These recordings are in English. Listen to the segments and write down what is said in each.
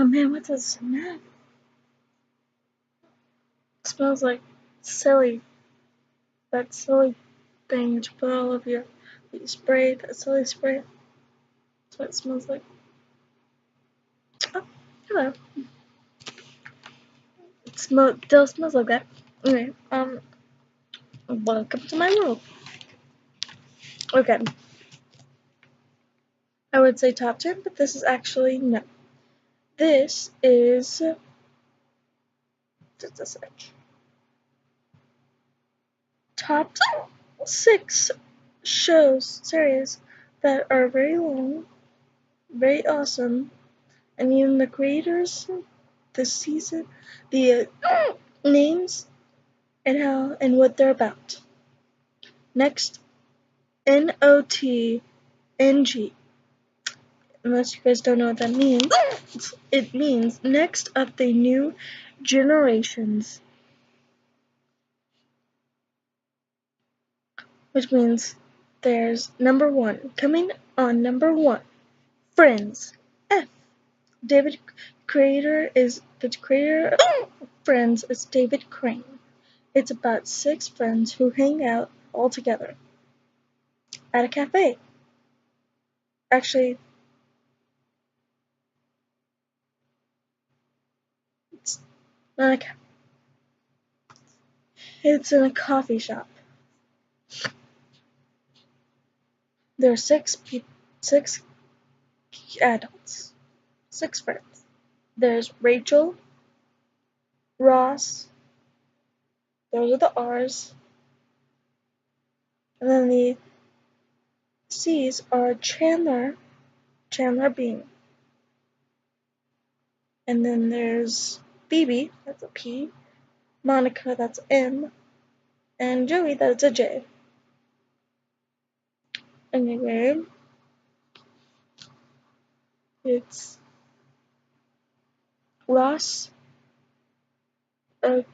Oh man, what does it smell? It smells like silly. That silly thing to put all over you spray, that silly spray. That's what it smells like. Oh, hello. It still smells like that. Anyway, welcome to my world. Okay. I would say top 10, but this is actually, no. This is, just a sec. Top 6 series that are very long, very awesome, and even the creators, the season, the names, and what they're about. Next, NOTNG. Unless you guys don't know what that means, it means next of the new generations. Which means there's number 1. Coming on number 1, Friends. F. The creator of Friends is David Crane. It's about 6 friends who hang out all together at a cafe. Actually, it's not a cafe. It's in a coffee shop. There are 6 adults, 6 friends. There's Rachel, Ross, those are the R's, and then the C's are Chandler Bean. And then there's Phoebe, that's a P, Monica, that's M, and Joey, that's a J. Anyway, it's Ross, what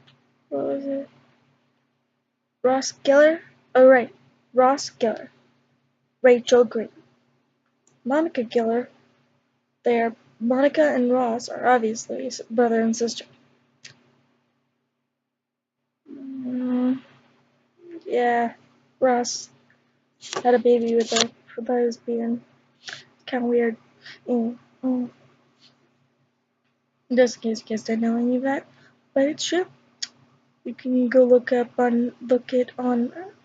was it? Ross Geller? Oh, right, Ross Geller, Rachel Green, Monica Geller. Monica and Ross are obviously brother and sister. Yeah, Ross had a baby with a lesbian. Kind of weird. Just in case you guys didn't know any of that, but it's true. You can go look it on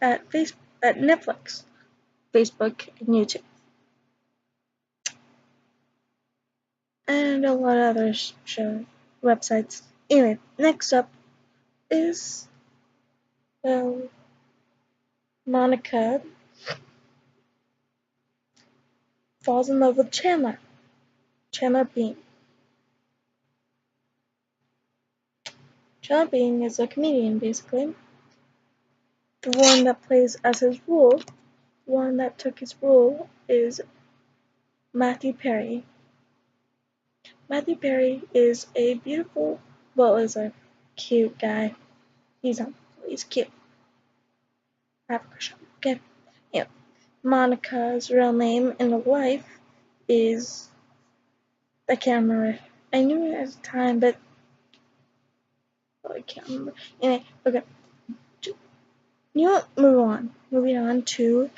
at Netflix, Facebook, and YouTube, and a lot of other show websites. Anyway, next up is Monica falls in love with Chandler Bean. Chandler Bean is a comedian, basically. The one that plays as his role, the one that took his role, is Matthew Perry. Matthew Perry is a cute guy. He's cute. I have a crush on him. Okay. Yeah. Monica's real name in real life is, I can't remember. I knew it at the time, but I can't remember. Anyway, okay. You know what? Moving on to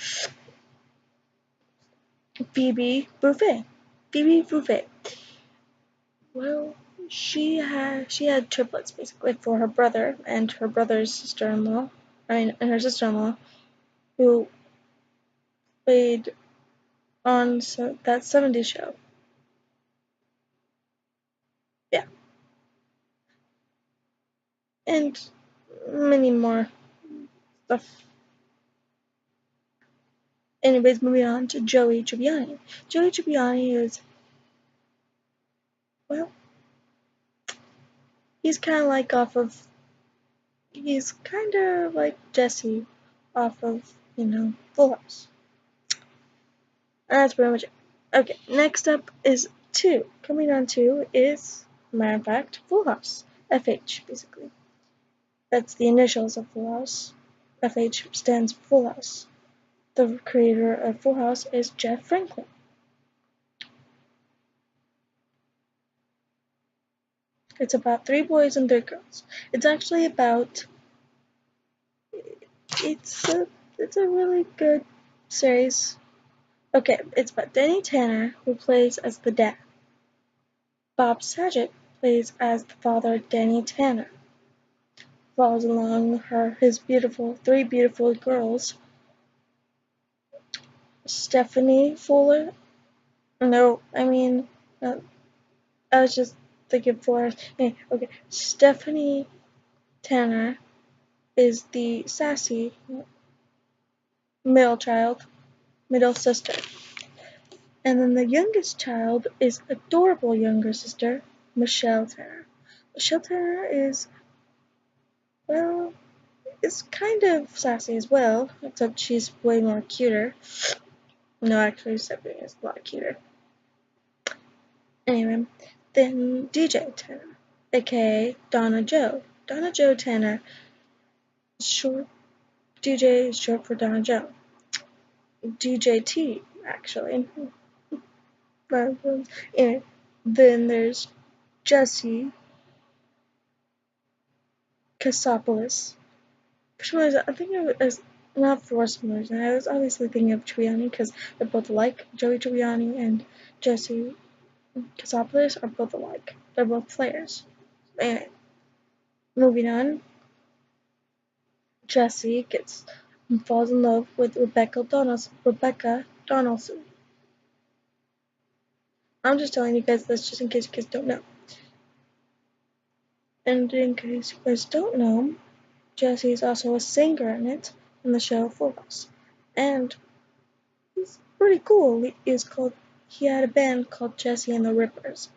Phoebe Buffet. Well, she had triplets basically for her brother and her brother's sister-in-law. And her sister-in-law, who played on that 70s show. Yeah. And many more stuff. Anyways, moving on to Joey Tribbiani. Joey Tribbiani is, well, he's kind of like Jesse off of, Full House. And that's pretty much it. Okay, next up is 2. Coming on 2 is, matter of fact, Full House. FH, basically. That's the initials of Full House. FH stands for Full House. The creator of Full House is Jeff Franklin. It's about 3 boys and 3 girls. It's actually about, it's a really good series. Okay, it's about Danny Tanner, who plays as the dad. Bob Saget plays as the father, Danny Tanner. Follows along his 3 beautiful girls. Stephanie Fuller. No, I mean, I was just thinking Fuller. Okay, Stephanie Tanner is the sassy middle sister. And then the youngest child is adorable younger sister, Michelle Tanner. Michelle Tanner is, well, is kind of sassy as well, except she's way more cuter. No, actually, Stephanie is a lot cuter. Anyway, then DJ Tanner, aka Donna Joe. Donna Joe Tanner is short. DJ is short for Donna Joe. DJT, actually. But anyway, then there's Jesse Kasopoulos. For some reason, I think it was not for some reason. I was obviously thinking of Tribbiani because they're both alike. Joey Tribbiani and Jesse Kasopoulos are both alike. They're both players. Anyway, moving on. Jesse falls in love with Rebecca Donaldson. I'm just telling you guys this just in case you guys don't know. And in case you guys don't know, Jesse is also a singer in the show Full House. And he's pretty cool. He had a band called Jesse and the Rippers.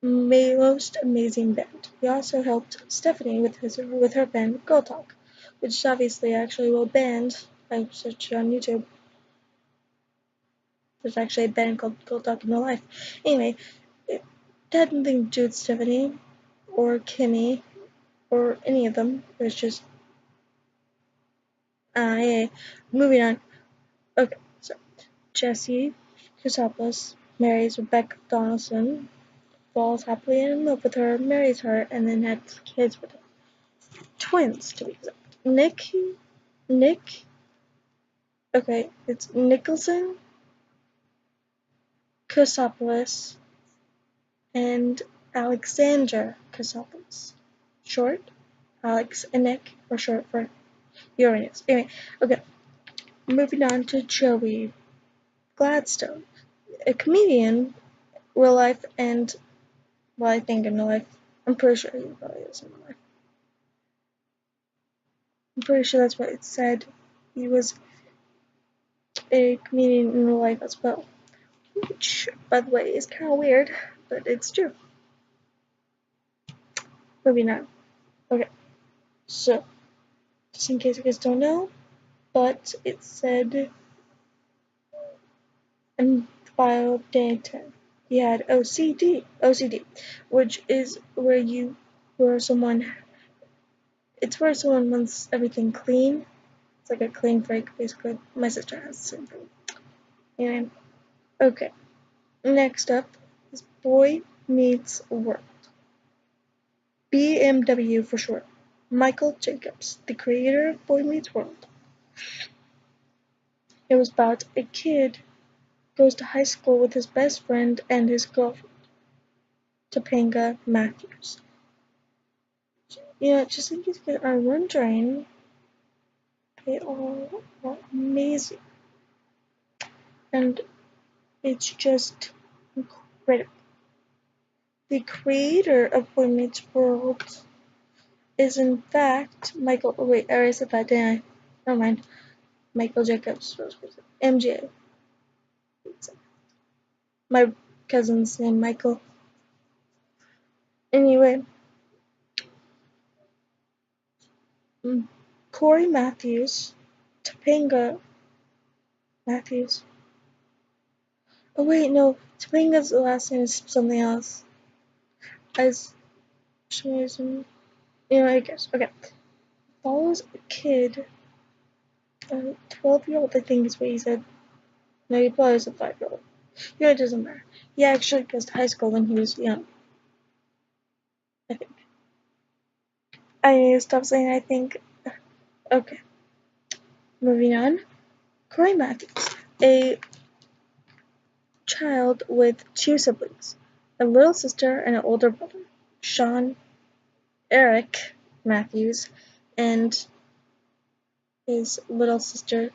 Most amazing band. He also helped Stephanie with her band Girl Talk, which is obviously actually well banned. I searched it on YouTube. There's actually a band called Girl Talk in real life. Anyway, it had nothing to do with Stephanie or Kimmy or any of them. It was just yeah. Moving on. Okay, so Jesse Chrysopoulos marries Rebecca Donaldson, falls happily in love with her, marries her, and then has kids with her. Twins, to be exact. It's Nicholson, Chrysopoulos, and Alexander Chrysopoulos. Short, Alex and Nick, or short for Uranus. Anyway, okay, moving on to Joey Gladstone, a comedian, real life, and, well, I think in real life. I'm pretty sure he probably is in real life. I'm pretty sure that's what it said. He was a comedian in real life as well. Which, by the way, is kind of weird, but it's true. Moving on. Okay, so, just in case you guys don't know, but it said in the bio of data, he had OCD, which is where someone wants everything clean. It's like a clean freak, basically. My sister has the same thing. Anyway, okay. Next up is Boy Meets World. BMW for short. Michael Jacobs, the creator of Boy Meets World. It was about a kid goes to high school with his best friend and his girlfriend, Topanga Matthews. Just in case you are wondering, they all are amazing. And it's just incredible. The creator of Boy Meets World is in fact Michael. Oh wait, I already said that, didn't I? Never mind. Michael Jacobs. MJ. My cousin's name Michael. Anyway, Corey Matthews, Topanga Matthews. Oh wait, no, Topanga's last name is something else. As for some reason, I guess. Okay. Follows a kid, a 12-year-old, I think is what he said. No, he probably was a 5-year-old. It doesn't matter. He actually goes to high school when he was young. I need to stop saying I think. Okay, moving on. Corey Matthews, a child with two siblings, a little sister and an older brother, Sean Eric Matthews, and his little sister,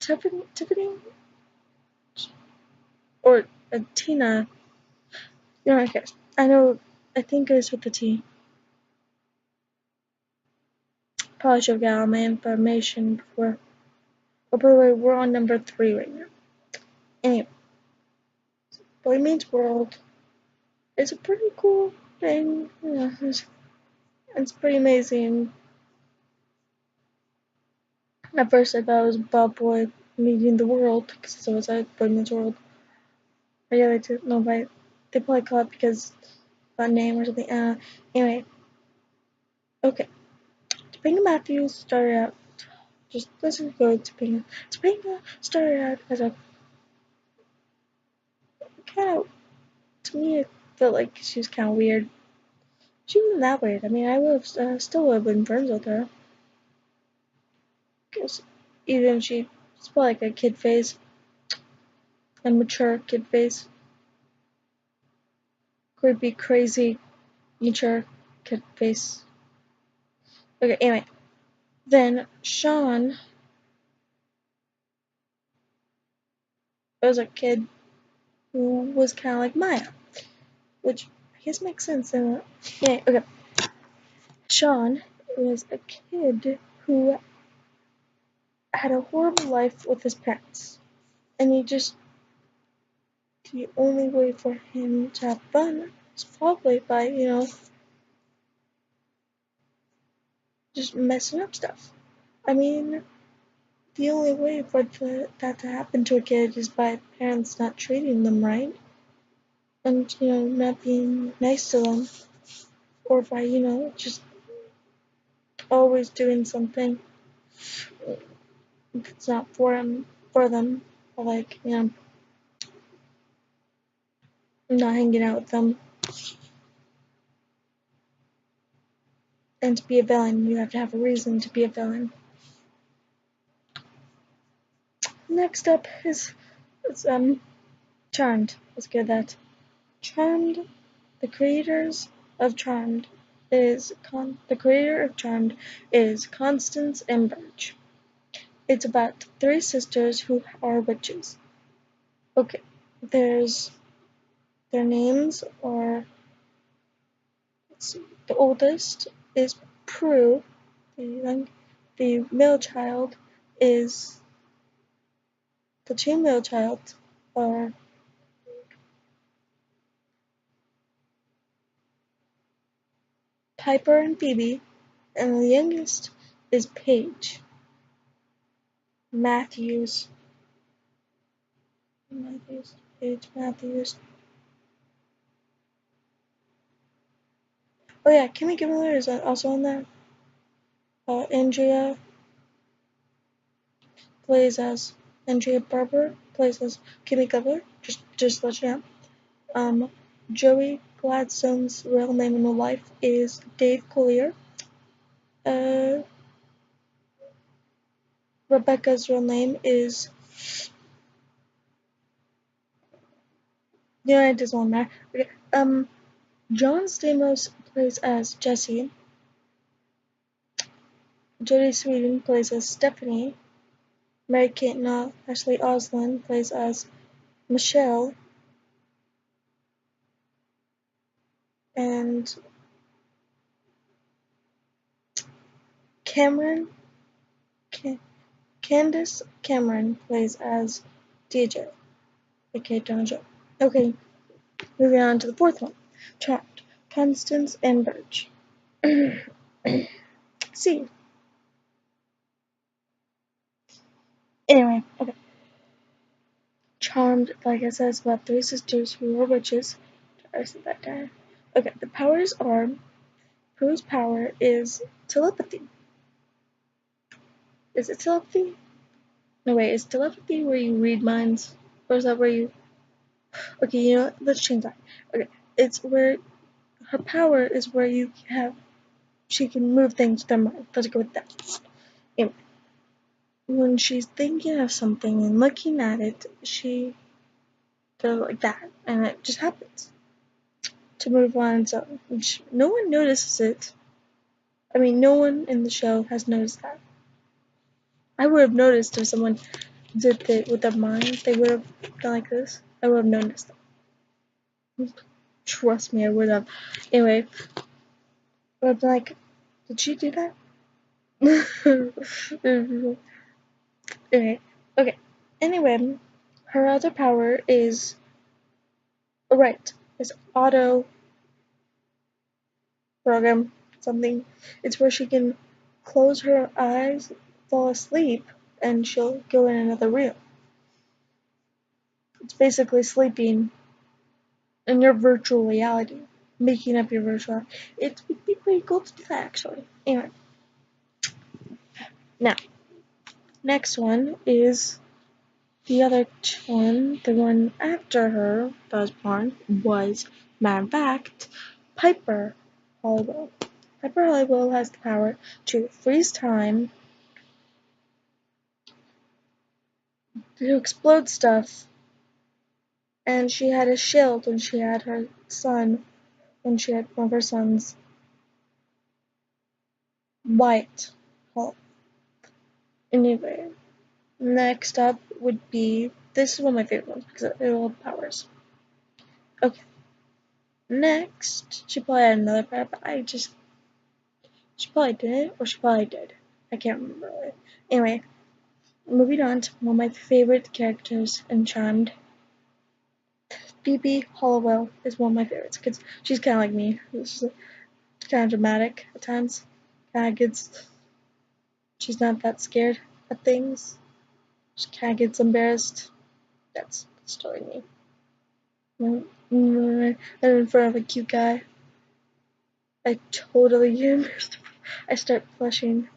Tiffany, or Tina. You know, okay. I think it was with the T. Probably should have got all my information before. Oh, by the way, we're on number 3 right now. Anyway, Boy Meets World is a pretty cool thing. Yeah, it's pretty amazing. At first, I thought it was about Boy Meeting the World, because it's always like Boy Meets World. But yeah, they know by they probably call it because of a name or something. Anyway, okay. Topanga Matthews started out. Let's just go to Topanga. Topanga started out as a kind of, to me, it felt like she was kind of weird. She wasn't that weird. I mean, I would have still would have been friends with her. Cause even if she's probably like a kid phase, a mature kid phase, creepy, crazy, mature kid face. Okay, anyway. Then Sean was a kid who was kind of like Maya, which I guess makes sense. Yeah, okay. Sean was a kid who had a horrible life with his parents, and the only way for him to have fun is probably by, just messing up stuff. I mean, the only way for that to happen to a kid is by parents not treating them right, and, not being nice to them, or by, just always doing something that's not for them, or like, not hanging out with them. And to be a villain, you have to have a reason to be a villain. Next up is Charmed. Let's get that. Charmed. The creators of Charmed the creator of Charmed is Constance and Birch. It's about 3 sisters who are witches. Okay, their names are, let's see, the oldest is Prue. The middle child is the 2 middle child are Piper and Phoebe, and the youngest is Paige. Matthews. Paige Matthews. Oh yeah, Kimmy Gibbler is also on there. Andrea Barber plays as Kimmy Gibbler. Just to let you know. Joey Gladstone's real name in real life is Dave Collier. Rebecca's real name is. Yeah, it doesn't matter. Okay. John Stamos plays as Jesse. Jodie Sweetin plays as Stephanie. Mary-Kate and Ashley Oslin plays as Michelle. And Candace Cameron plays as DJ, aka Donna Jo. Okay, moving on to the 4th one. Charmed. Constance and Birch. See. Anyway, okay. Charmed, like I said, is about 3 sisters who are witches. I said that down. Okay, the powers are, Prue's power is telepathy. Is it telepathy? No, wait, is telepathy where you read minds? Or is that where you... Okay, let's change that. Okay, it's where... her power is where she can move things with her mind. Let's go with that. Anyway, when she's thinking of something and looking at it, she does like that, and it just happens to move on its own. No one notices it. I mean, no one in the show has noticed that. I would have noticed if someone did it with their mind. They would have done like this. I would have noticed that. Trust me, I would have. Anyway, I would have been like, did she do that? Anyway, okay. Anyway, her other power is, is auto program something. It's where she can close her eyes, fall asleep, and she'll go in another room. It's basically sleeping in your virtual reality, making up your virtual reality. It'd be pretty cool to do that, actually. Anyway, now, next one is the other one. The one after her that was born was, matter of fact, Piper Halliwell. Piper Halliwell has the power to freeze time, to explode stuff, and she had a shield when she had one of her sons, White. Anyway, next up would be, this is one of my favorite ones because they're all powers. Okay. Next, she probably had another power, but she probably didn't, or she probably did. I can't remember really. Anyway, moving on to one of my favorite characters in Charmed. Phoebe Halliwell is one of my favorites because she's kind of like me. She's kind of dramatic at times. She's not that scared of things. She kind of gets embarrassed. That's totally me. I'm in front of a cute guy. I totally get embarrassed. I start blushing.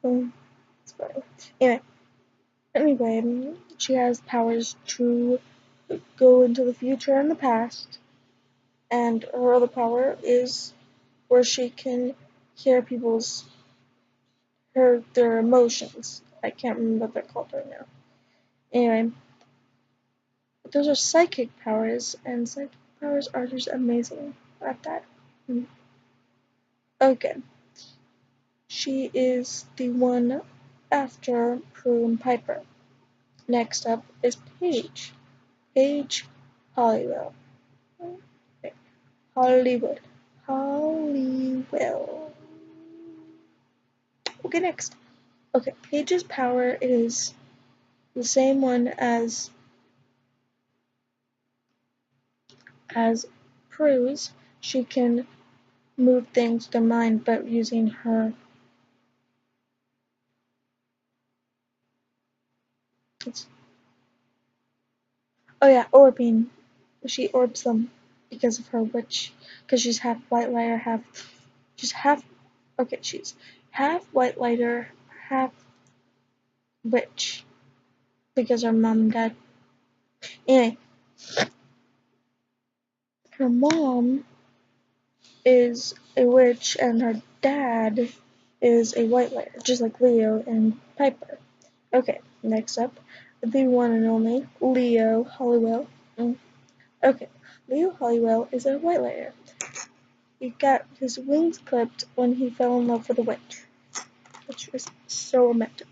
It's funny. Anyway, she has powers to go into the future and the past. And her other power is where she can hear their emotions. I can't remember what they're called right now. Anyway, those are psychic powers, and psychic powers are just amazing at that. Okay. She is the one after Prue and Piper. Next up is Paige. Paige Halliwell. Okay. Halliwell. Okay, next. Okay, Paige's power is the same one as Prue's. She can move things with her mind, but using her. Orbing. She orbs them because of her witch. Because she's half white lighter, she's half white lighter, half witch. Because her mom and dad. Anyway, her mom is a witch and her dad is a white lighter, just like Leo and Piper. Okay, next up, the one and only Leo Halliwell. Okay, Leo Halliwell is a white lighter. He got his wings clipped when he fell in love with a witch, which was so romantic.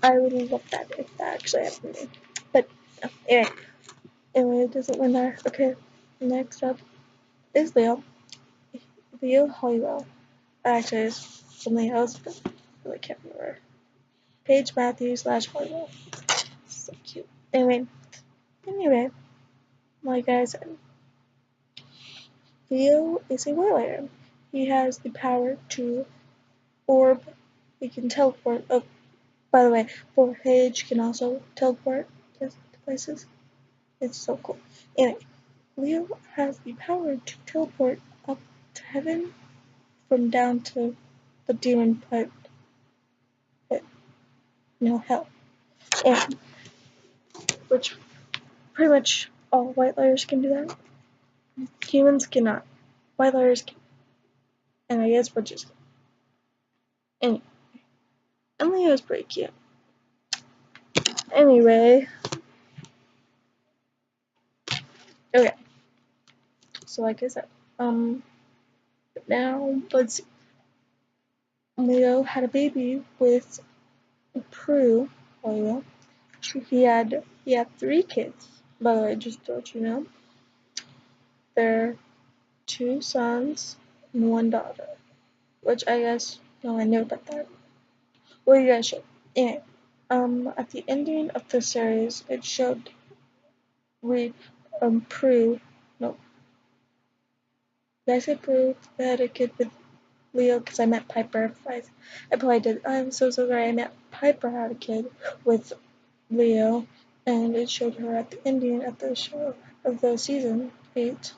I would love that if that actually happened to me. But anyway, it doesn't matter. Okay, next up is Leo Halliwell. Actually, it's something else, but I really can't remember. Paige Matthews / Halliwell. So cute. Anyway, like I said, Leo is a white. He has the power to orb. He can teleport. Oh, by the way, Paige can also teleport to places. It's so cool. Anyway, Leo has the power to teleport up to heaven from down to the demon pit. Hell. And which pretty much all white lighters can do that. Humans cannot. White liars can. And I guess witches can. Anyway, and Leo's pretty cute. Anyway, okay. So like I said, now let's see. Leo had a baby with Prue. Leo. He had 3 kids. By the way, just to let you know, they're 2 sons and 1 daughter. Which I guess I knew about that. Well, you guys should. Anyway, at the ending of the series, it showed Prue. No, did I say Prue? They had a kid with Leo because I met Piper. I probably did. I'm so sorry. I met Piper had a kid with Leo, and it showed her at the ending of the show of the season 8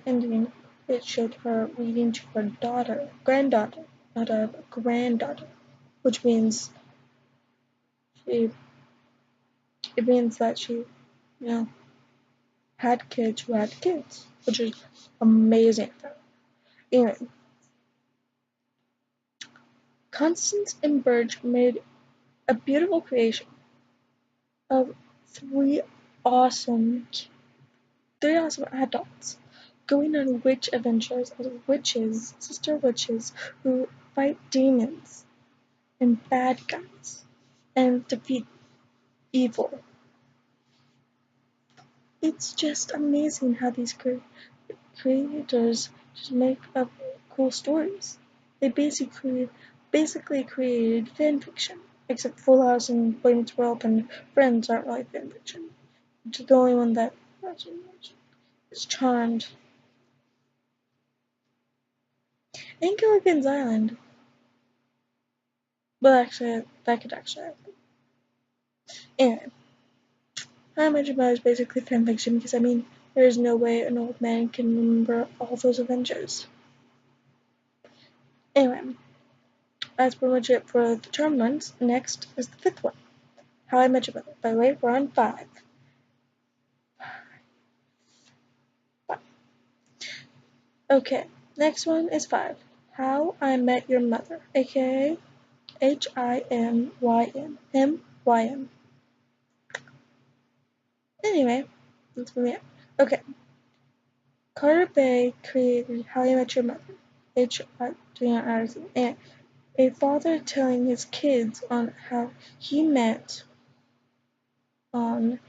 ending. It showed her reading to her granddaughter, not a granddaughter, which means she. It means that she, had kids who had kids, which is amazing. Anyway, Constance and Burge made a beautiful creation of three awesome, adults going on witch adventures as witches, sister witches, who fight demons and bad guys and defeat evil. It's just amazing how these creators just make up cool stories. They basically created fan fiction, except Full House and Boy Meets World and Friends aren't really fan fiction. Which is the only one that is Charmed. And Gilligan's Island. But actually, that could actually happen. Anyway, How I Met Your Mother is basically fan fiction because, there is no way an old man can remember all those adventures. Anyway, that's pretty much it for the Charmed ones. Next is the 5th one, How I Met Your Mother. By the way, we're on 5. Okay, next one is 5, How I Met Your Mother, aka Himym. Him. Anyway, that's me. Okay. Carter Bay created How I Met Your Mother. And a father telling his kids on how he met their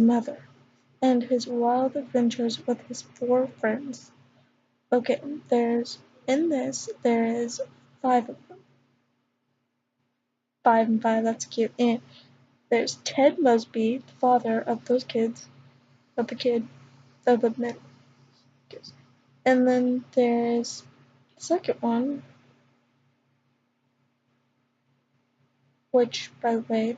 mother and his wild adventures with his 4 friends. Okay, there is 5 of them. 5 and 5, that's cute. And there's Ted Mosby, the father of those kids, of the men. And then there's the second one, which, by the way,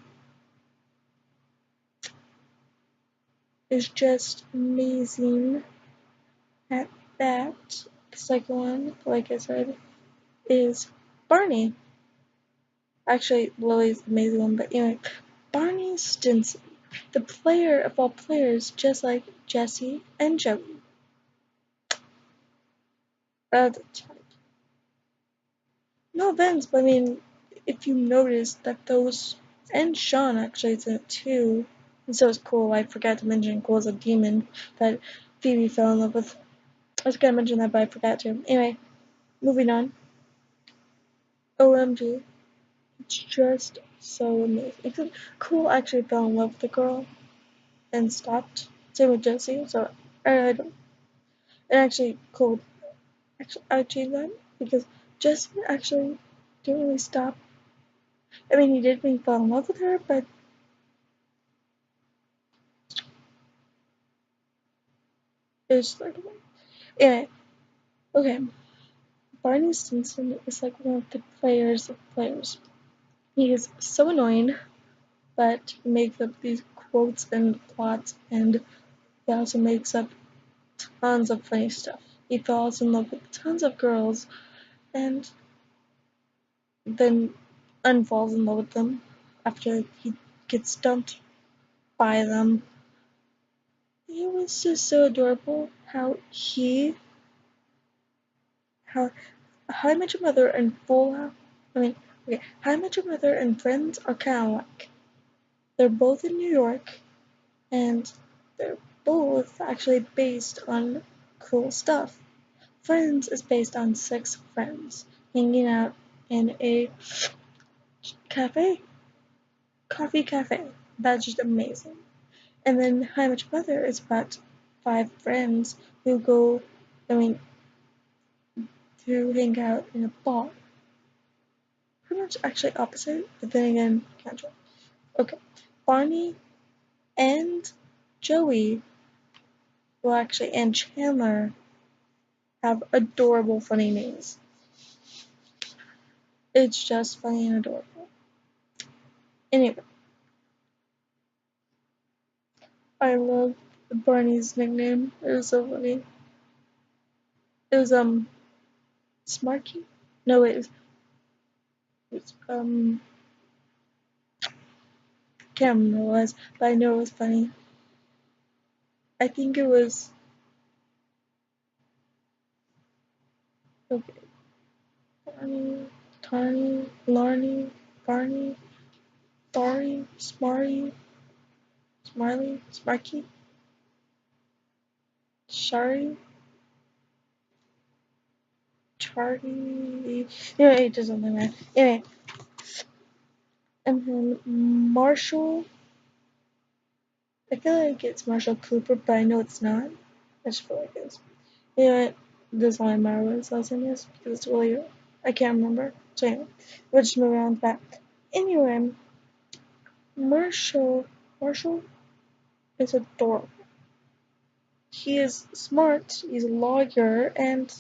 is just amazing at that. The second one, like I said, is Barney. Actually, Lily's the amazing one, but anyway, Barney Stinson, the player of all players, just like Jesse and Joey. No offense, but if you notice that those, and Sean actually is in it too, and so is Cole. I forgot to mention Cole's a demon that Phoebe fell in love with. I was gonna mention that, but I forgot to. Anyway, moving on. OMG. It's just so amazing. Except Cole actually fell in love with the girl and stopped. Same with Jesse, so I don't. And actually, Cole, I would change that because Jesse actually didn't really stop. He did when he fell in love with her, but it's like, anyway, okay. Barney Stinson is like one of the players of players. He is so annoying, but he makes up these quotes and plots, and he also makes up tons of funny stuff. He falls in love with tons of girls, and then unfalls in love with them after he gets dumped by them. it was just so adorable how How I Met Your Mother and How I Met Your Mother and Friends are kind of like. They're both in New York, and they're both actually based on cool stuff. Friends is based on 6 friends hanging out in a cafe, coffee cafe. That's just amazing. And then How I Met Your Mother is about 5 friends who go, I mean, who hang out in a bar. Pretty much actually opposite, but then again, casual. Okay, Barney and Joey, well actually, and Chandler have adorable funny names. It's just funny and adorable. Anyway, I love Barney's nickname. It was so funny. It was Smarky? No, it was can't remember what it was, but I know it was funny. I think it was okay. Barney, Tarney, Larney, Barney, Barry, Smarty, Smarly, Smarky, Shari, Charlie. Anyway, it doesn't matter. Anyway, and then Marshall. I feel like it's Marshall Cooper, but I know it's not. I just feel like it is. Anyway, it doesn't really matter what his last name is because it's really I can't remember. So anyway, we'll just move on to that. Anyway, Marshall is adorable. He is smart. He's a lawyer, and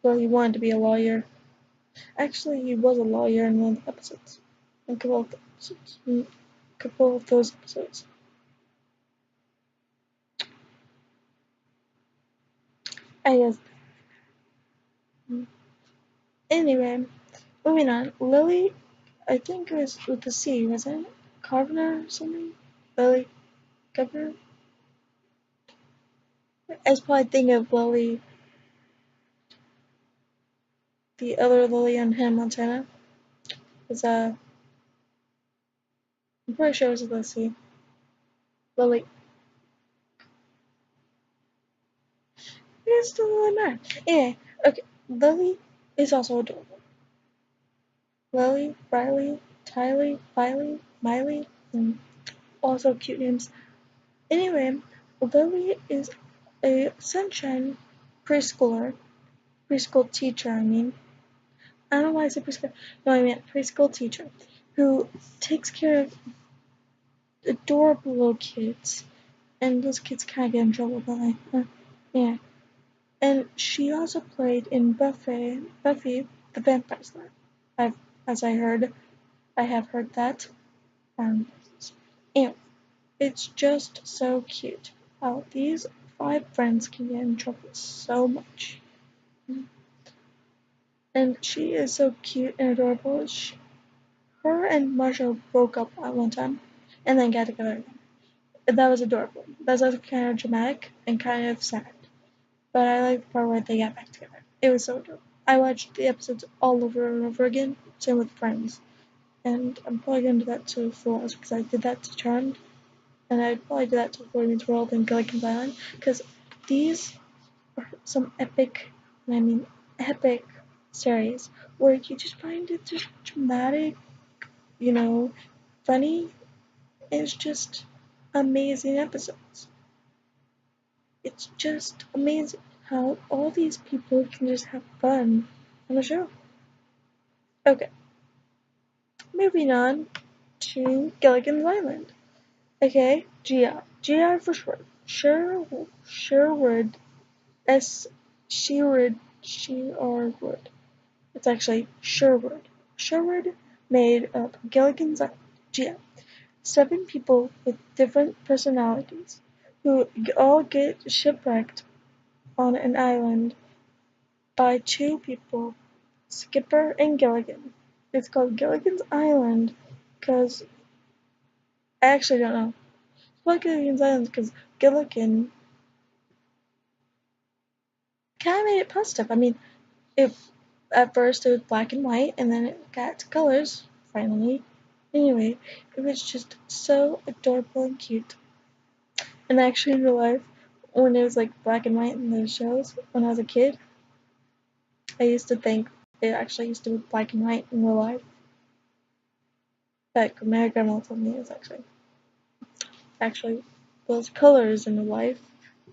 well, he wanted to be a lawyer. Actually, he was a lawyer in one of the episodes. A couple of episodes. A couple of those episodes. I guess. Anyway, moving on. Lily, I think it was with the C, wasn't it? Carver or something? Lily Carver? I was probably thinking of Lily, the other Lily on Hannah Montana. It's I'm pretty sure it was with the C. Lily. It's the Lily man. Anyway, okay. Lily is also adorable. Lily, Riley, Tylee, Filey, Miley, and also cute names. Anyway, Lily is a sunshine preschool teacher, I mean. I don't know why I said preschool. No, I meant preschool teacher who takes care of adorable little kids. And those kids kind of get in trouble, but yeah. And she also played in Buffy the Vampire Slayer. As I have heard that. And it's just so cute how these 5 friends can get in trouble so much. And she is so cute and adorable. Her and Marshall broke up at one time and then got together again. That was adorable. That was also kind of dramatic and kind of sad. But I like the part where they got back together. It was so adorable. I watched the episodes all over and over again, same with Friends. And I'm probably going to do that to Full House because I did that to Charmed. And I'd probably do that to Boy Meets World and Gilligan's Island because these are some epic series where you just find it just dramatic, funny. It's just amazing episodes. It's just amazing how all these people can just have fun on the show. Okay, moving on to Gilligan's Island. Okay, GI. GI for short. Sherwood. Sherwood. It's actually Sherwood. Sherwood made up Gilligan's Island. GI. 7 people with different personalities who all get shipwrecked on an island by 2 people, Skipper and Gilligan. It's called Gilligan's Island because I actually don't know. It's called Gilligan's Island because Gilligan kind of made it positive. I mean, it at first it was black and white, and then it got to colors finally. Anyway, it was just so adorable and cute. And actually, in real life, when it was like black and white in those shows, when I was a kid, I used to think it actually used to be black and white in real life. But my grandma told me it was actually those colors in real life.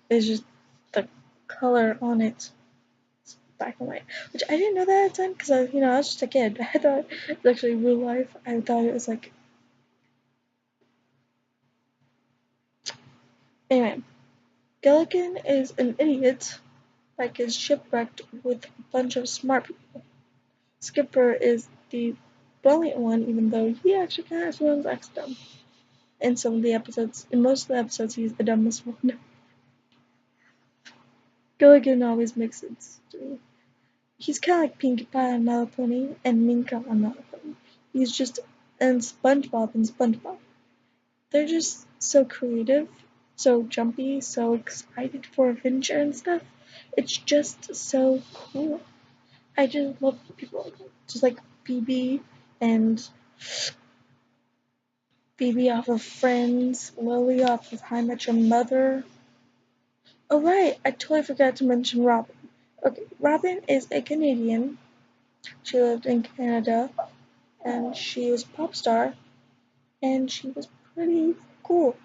It's just the color on it black and white, which I didn't know that at the time because I was just a kid. I thought it was actually real life. I thought it was like anyway. Gilligan is an idiot, like is shipwrecked with a bunch of smart people. Skipper is the brilliant one, even though he actually kind of swims like dumb. In some of the episodes, in most of the episodes, he's the dumbest one. Gilligan always makes sense to me. He's kind of like Pinkie Pie on My Little Pony and Minka on My Little Pony. He's just and SpongeBob. They're just so creative, so jumpy, so excited for adventure and stuff. It's just so cool. I just love people like that. Just like and Phoebe off of Friends, Lily off of How I Met Your Mother. Oh right, I totally forgot to mention Robin. Okay, Robin is a Canadian. She lived in Canada, and she was a pop star, and she was pretty cool,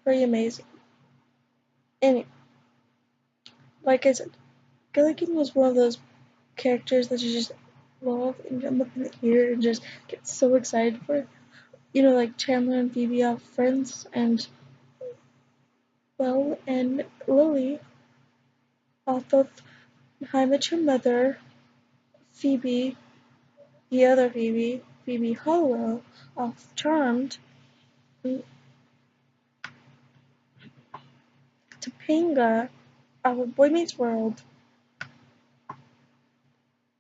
pretty amazing. And like I said, Gilligan was one of those characters that you just love and jump up in the ear and just get so excited for. Like Chandler and Phoebe off Friends, and and Lily off of How I Met Your Mother, Phoebe, the other Phoebe, Phoebe Halliwell off Charmed, Topanga off of Boy Meets World,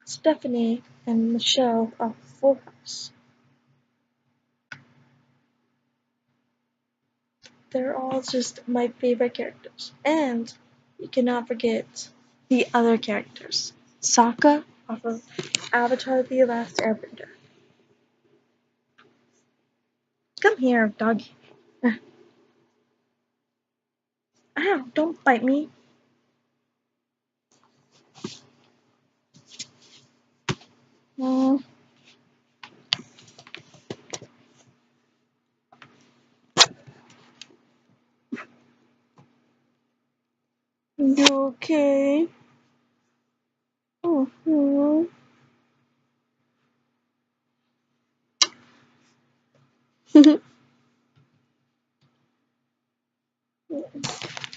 Stephanie and Michelle off Full House. They're all just my favorite characters. And you cannot forget the other characters. Sokka off of Avatar The Last Airbender. Come here, doggy. Ow, don't bite me. Mm. You okay? Mm-hmm.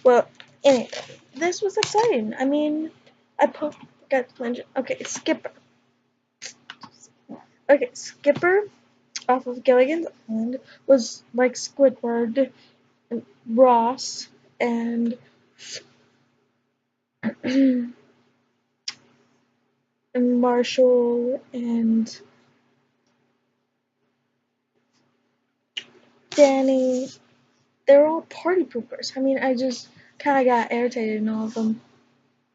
Well, anyway, this was exciting. I mean, forgot to mention. Okay, Skipper. Okay, Skipper off of Gilligan's Island was like Squidward and Ross and and Marshall and Danny. They're all party poopers. I mean, I just kind of got irritated in all of them.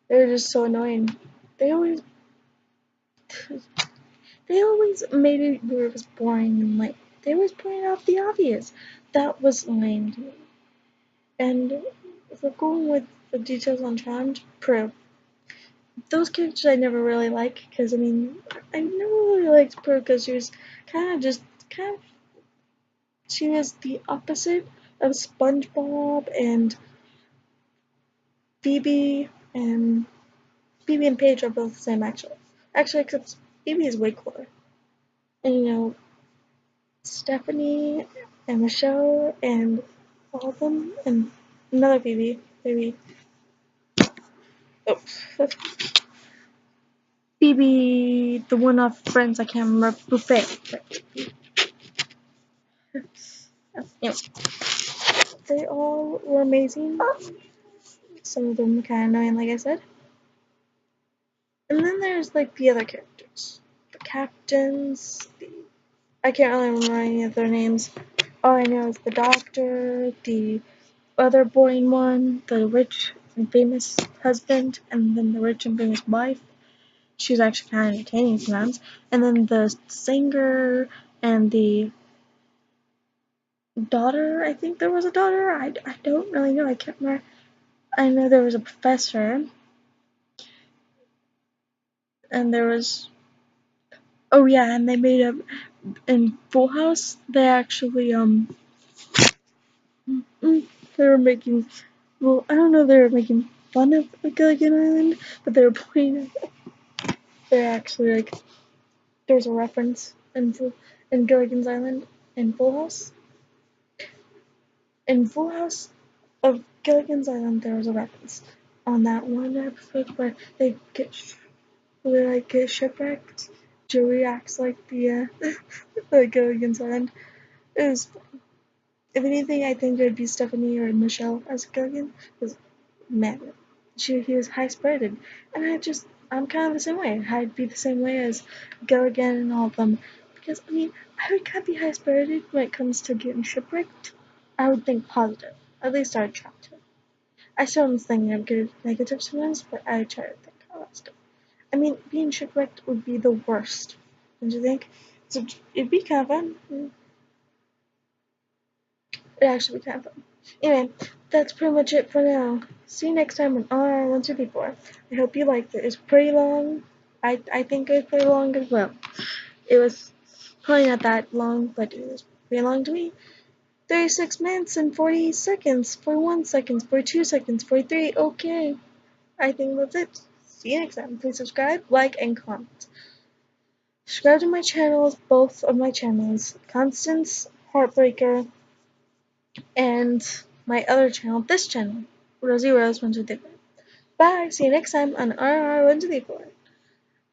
They were just so annoying. They always they always made it where it was boring and like they always pointed out the obvious. That was lame to me. And if we're going with the details on Charmed, Prue. Those characters I never really liked because I never really liked Prue because she was kind of she was the opposite of SpongeBob and Phoebe and Phoebe and Paige are both the same actually. Actually, except Phoebe is way cooler. And Stephanie and Michelle and all of them and another Phoebe. Oh, Phoebe, the one off Friends, I can't remember. Buffet. Anyway, they all were amazing. Some of them were kind of annoying, like I said. And then there's like the other characters, the captains. I can't really remember any of their names. All I know is the doctor, the other boring one, the witch, famous husband, and then the rich and famous wife. She was actually kind of entertaining sometimes. And then the singer and the daughter, I think there was a daughter. I don't really know. I can't remember. I know there was a professor, and there was. Oh yeah, and they made a in Full House. They actually they were making. Well, I don't know. They were making fun of Gilligan Island, but they were playing. They actually like. There's a reference in Gilligan's Island in Full House. In Full House of Gilligan's Island, there was a reference on that one episode where they get shipwrecked. Joey acts like the like Gilligan's Island. It was, if anything, I think it would be Stephanie or Michelle as Gilligan. Because man, he was high spirited, and I'm kind of the same way. I'd be the same way as Gilligan and all of them. Because I mean, I would kind of be high spirited when it comes to getting shipwrecked. I would think positive. At least I would try to. I still am thinking of good negative sometimes, but I try to think positive. I mean, being shipwrecked would be the worst, don't you think? So it'd be kind of fun. It'd actually be kind of fun. Anyway, that's pretty much it for now. See you next time on R1234. I hope you liked it. It's pretty long. I think it was pretty long as well. It was probably not that long, but it was pretty long to me. 36 minutes and 40 seconds, 41 seconds, 42 seconds, 43. Okay. I think that's it. See you next time. Please subscribe, like, and comment. Subscribe to my channels, both of my channels, Constance Heartbreaker, and my other channel, this channel, Rosie Rose 123. Bye. See you next time on RR 124.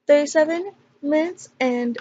37 minutes and